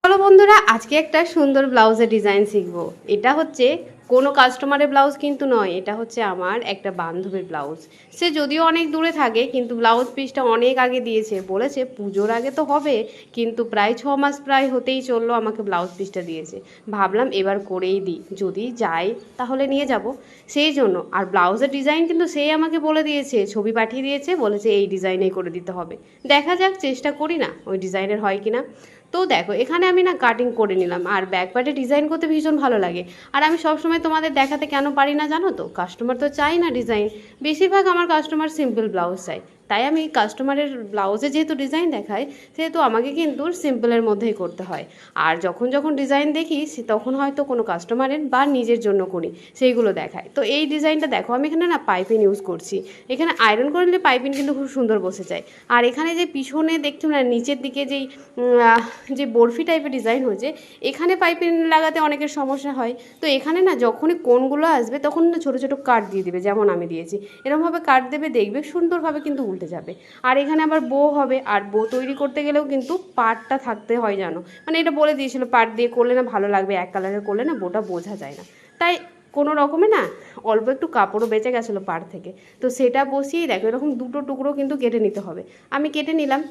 চলো বন্ধুরা, আজকে একটা সুন্দর ব্লাউজের ডিজাইন শিখবো। এটা হচ্ছে কোনো কাস্টমারের ব্লাউজ কিন্তু নয়, এটা হচ্ছে আমার একটা বান্ধবীর ব্লাউজ। সে যদিও অনেক দূরে থাকে, কিন্তু ব্লাউজ পিসটা অনেক আগে দিয়েছে, বলেছে পুজোর আগে তো হবে, কিন্তু প্রায় 6 মাস প্রায় হতেই চললো আমাকে ব্লাউজ পিসটা দিয়েছে। ভাবলাম এবার করেই দিই, যদি যাই তাহলে নিয়ে যাব। সেই জন্য আর ব্লাউজের ডিজাইন কিন্তু সেই আমাকে বলে দিয়েছে, ছবি পাঠিয়ে দিয়েছে, বলেছে এই ডিজাইনেই করে দিতে হবে। দেখা যাক, চেষ্টা করি না ওই ডিজাইনের হয় কি না। তো দেখো, এখানে আমি না কাটিং করে নিলাম, আর ব্যাক পার্টে ডিজাইন করতে ভীষণ ভালো লাগে। আর আমি সবসময় তোমাদের দেখাতে কেন পারি না জানো তো? কাস্টমার তো চাই না ডিজাইন, বেশিরভাগ আমার কাস্টমার সিম্পল ব্লাউজ চাই। তাই আমি কাস্টমারের ব্লাউজে যেহেতু ডিজাইন দেখাই, সেহেতু আমাকে কিন্তু সিম্পলের মধ্যেই করতে হয়। আর যখন যখন ডিজাইন দেখি তখন হয়তো কোনো কাস্টমারের বা নিজের জন্য করি, সেইগুলো দেখায়। তো এই ডিজাইনটা দেখো, আমি এখানে না পাইপিং ইউজ করছি। এখানে আয়রন করলে পাইপিং কিন্তু খুব সুন্দর বসে যায়। আর এখানে যে পিছনে দেখছো না, নিচের দিকে যেই যে বরফি টাইপের ডিজাইন হয়েছে, এখানে পাইপিং লাগাতে অনেকের সমস্যা হয়। তো এখানে না যখনই কোণগুলো আসবে তখন না ছোটো ছোটো কাট দিয়ে দেবে, যেমন আমি দিয়েছি এরকমভাবে কাট দেবে, দেখবে সুন্দরভাবে কিন্তু উল্টে যাবে। আর এখানে আবার বো হবে, আর বো তৈরি করতে গেলেও কিন্তু পাটটা থাকতে হয় জানো। মানে এটা বলে দিয়েছিল, পাট দিয়ে করলে না ভালো লাগবে, এক কালারের করলে না বোটা বোঝা যায় না। তাই কোনো রকমে না অল্প একটু কাপড়ও বেঁচে গেছিলো পাড় থেকে, তো সেটা বসিয়েই দেখো এরকম দুটো টুকরো কিন্তু কেটে নিতে হবে। আমি কেটে নিলাম।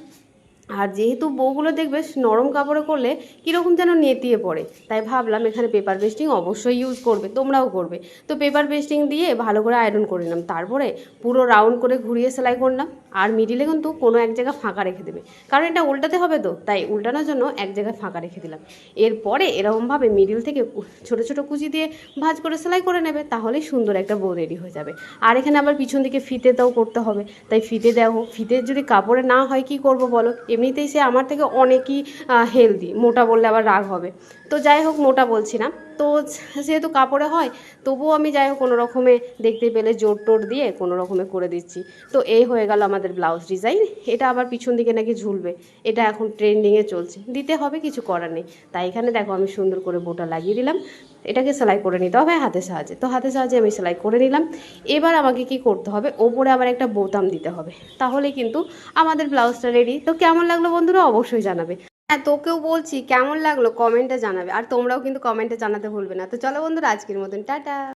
আর যেহেতু বউগুলো দেখবে নরম কাপড়ে করলে কীরকম যেন নেতিয়ে পড়ে, তাই ভাবলাম এখানে পেপার পেস্টিং অবশ্যই ইউজ করবে, তোমরাও করবে। তো পেপার পেস্টিং দিয়ে ভালো করে আয়রন করে নিলাম, তারপরে পুরো রাউন্ড করে ঘুরিয়ে সেলাই করলাম। আর মিডিলে কিন্তু কোনো এক জায়গা ফাঁকা রেখে দেবে, কারণ এটা উল্টাতে হবে, তো তাই উল্টানোর জন্য এক জায়গায় ফাঁকা রেখে দিলাম। এরপরে এরকমভাবে মিডিল থেকে ছোটো ছোটো কুচি দিয়ে ভাঁজ করে সেলাই করে নেবে, তাহলেই সুন্দর একটা বউ রেডি হয়ে যাবে। আর এখানে আবার পিছন দিকে ফিতেটাও করতে হবে, তাই ফিতে দেখো, ফিতে যদি কাপড়ে না হয় কি করব বলো? এমনিতেই সে আমার থেকে অনেকই হেলদি, মোটা বললে আবার রাগ হবে। তো যাই হোক, মোটা বলছি না, তো যেহেতু কাপড়ে হয়, তবুও আমি যাই হোক কোনো রকমে দেখতে পেলে জোর টোর দিয়ে কোনো রকমে করে দিচ্ছি। তো এই হয়ে গেল আমাদের ব্লাউজ ডিজাইন। এটা আবার পিছন দিকে নাকি ঝুলবে, এটা এখন ট্রেন্ডিংয়ে চলছে, দিতে হবে, কিছু করার নেই। তাই এখানে দেখো আমি সুন্দর করে বোটা লাগিয়ে দিলাম। এটাকে সেলাই করে নিতে হবে হাতের সাহায্যে, তো হাতের সাহায্যে আমি সেলাই করে নিলাম। এবার আমাকে কি করতে হবে, ওপরে আবার একটা বোতাম দিতে হবে, তাহলে কিন্তু আমাদের ব্লাউজটা রেডি। তো কেমন লাগলো বন্ধুরা অবশ্যই জানাবে। হ্যাঁ, তোকেও বলছি কেমন লাগলো কমেন্টে জানাবে, আর তোমরাও কিন্তু কমেন্টে জানাতে ভুলবে না। তো চলো বন্ধুরা, আজকের মতন টাটা।